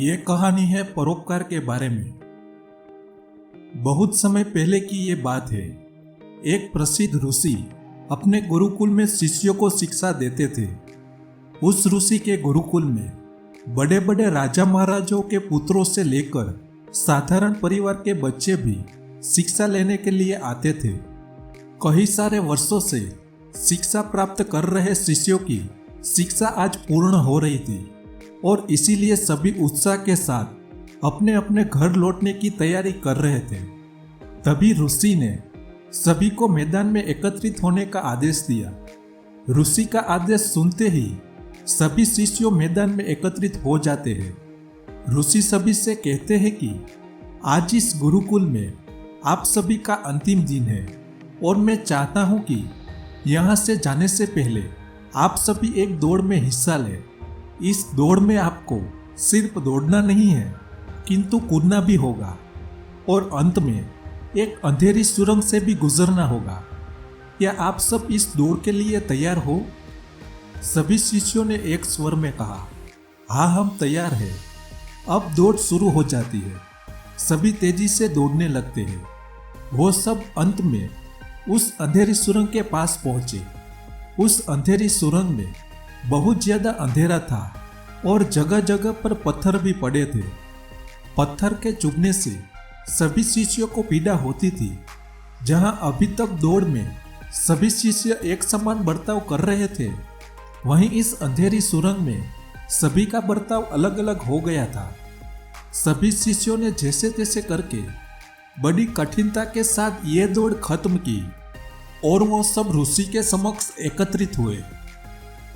ये कहानी है परोपकार के बारे में। बहुत समय पहले की ये बात है। एक प्रसिद्ध ऋषि अपने गुरुकुल में शिष्यों को शिक्षा देते थे। उस ऋषि के गुरुकुल में बड़े बड़े राजा महाराजों के पुत्रों से लेकर साधारण परिवार के बच्चे भी शिक्षा लेने के लिए आते थे। कई सारे वर्षों से शिक्षा प्राप्त कर रहे शिष्यों की शिक्षा आज पूर्ण हो रही थी और इसीलिए सभी उत्साह के साथ अपने अपने घर लौटने की तैयारी कर रहे थे। तभी ऋषि ने सभी को मैदान में एकत्रित होने का आदेश दिया। ऋषि का आदेश सुनते ही सभी शिष्यों मैदान में एकत्रित हो जाते हैं। ऋषि सभी से कहते हैं कि आज इस गुरुकुल में आप सभी का अंतिम दिन है और मैं चाहता हूं कि यहाँ से जाने से पहले आप सभी एक दौड़ में हिस्सा लें। इस दौड़ में आपको सिर्फ दौड़ना नहीं है किंतु कूदना भी होगा और अंत में एक अंधेरी सुरंग से भी गुजरना होगा। क्या आप सब इस दौड़ के लिए तैयार हो? सभी शिष्यों ने एक स्वर में कहा, हाँ हम तैयार हैं। अब दौड़ शुरू हो जाती है। सभी तेजी से दौड़ने लगते हैं। वो सब अंत में उस अंधेरी सुरंग के पास पहुंचे। उस अंधेरी सुरंग में बहुत ज्यादा अंधेरा था और जगह जगह पर पत्थर भी पड़े थे। पत्थर के चुभने से सभी शिष्यों को पीड़ा होती थी। जहां अभी तक दौड़ में सभी शिष्य एक समान बर्ताव कर रहे थे, वहीं इस अंधेरी सुरंग में सभी का बर्ताव अलग अलग हो गया था। सभी शिष्यों ने जैसे तैसे करके बड़ी कठिनता के साथ ये दौड़ खत्म की और वो सब ऋषि के समक्ष एकत्रित हुए।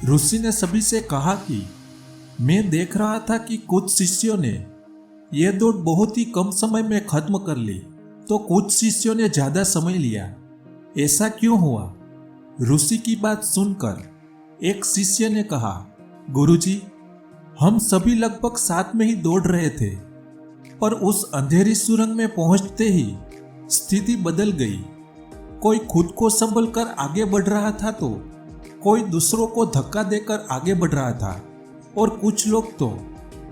ऋषि ने सभी से कहा कि मैं देख रहा था कि कुछ शिष्यों ने यह दौड़ बहुत ही कम समय में खत्म कर ली, तो कुछ शिष्यों ने ज्यादा समय लिया। ऐसा क्यों हुआ? ऋषि की बात सुनकर एक शिष्य ने कहा, गुरुजी, हम सभी लगभग साथ में ही दौड़ रहे थे, पर उस अंधेरी सुरंग में पहुंचते ही स्थिति बदल गई। कोई खुद को संभल कर आगे बढ़ रहा था तो कोई दूसरों को धक्का देकर आगे बढ़ रहा था और कुछ लोग तो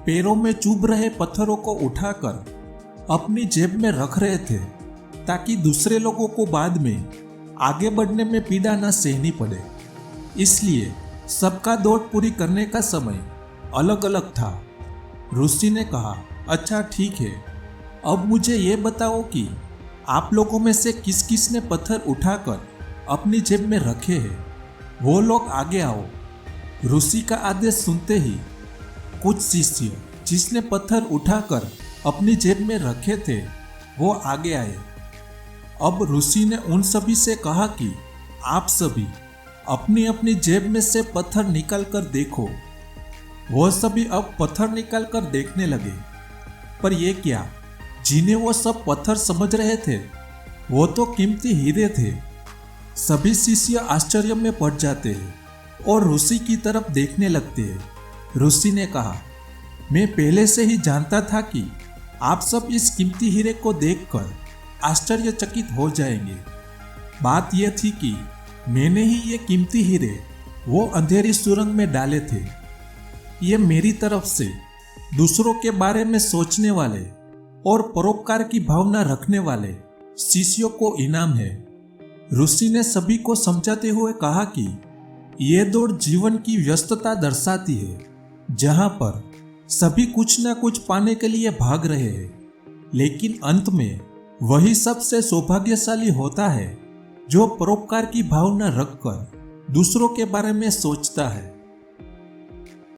पैरों में चुभ रहे पत्थरों को उठाकर अपनी जेब में रख रहे थे ताकि दूसरे लोगों को बाद में आगे बढ़ने में पीड़ा न सहनी पड़े। इसलिए सबका दौड़ पूरी करने का समय अलग अलग था। ऋषि ने कहा, अच्छा ठीक है, अब मुझे ये बताओ कि आप लोगों में से किस किस ने पत्थर उठाकर अपनी जेब में रखे हैं, वो लोग आगे आओ। ऋषि का आदेश सुनते ही कुछ शिष्य जिसने पत्थर उठाकर अपनी जेब में रखे थे वो आगे आए। अब ऋषि ने उन सभी से कहा कि आप सभी अपनी अपनी जेब में से पत्थर निकाल कर देखो। वो सभी अब पत्थर निकाल कर देखने लगे, पर ये क्या, जिन्हें वो सब पत्थर समझ रहे थे वो तो कीमती हीरे थे। सभी शिष्य आश्चर्य में पड़ जाते हैं और ऋषि की तरफ देखने लगते हैं। ऋषि ने कहा, मैं पहले से ही जानता था कि आप सब इस कीमती हीरे को देखकर आश्चर्यचकित हो जाएंगे। बात यह थी कि मैंने ही ये कीमती हीरे वो अंधेरी सुरंग में डाले थे। ये मेरी तरफ से दूसरों के बारे में सोचने वाले और परोपकार की भावना रखने वाले शिष्यों को इनाम है। ऋषि ने सभी को समझाते हुए कहा कि ये दौड़ जीवन की व्यस्तता दर्शाती है, जहां पर सभी कुछ न कुछ पाने के लिए भाग रहे हैं, लेकिन अंत में वही सबसे सौभाग्यशाली होता है जो परोपकार की भावना रखकर दूसरों के बारे में सोचता है।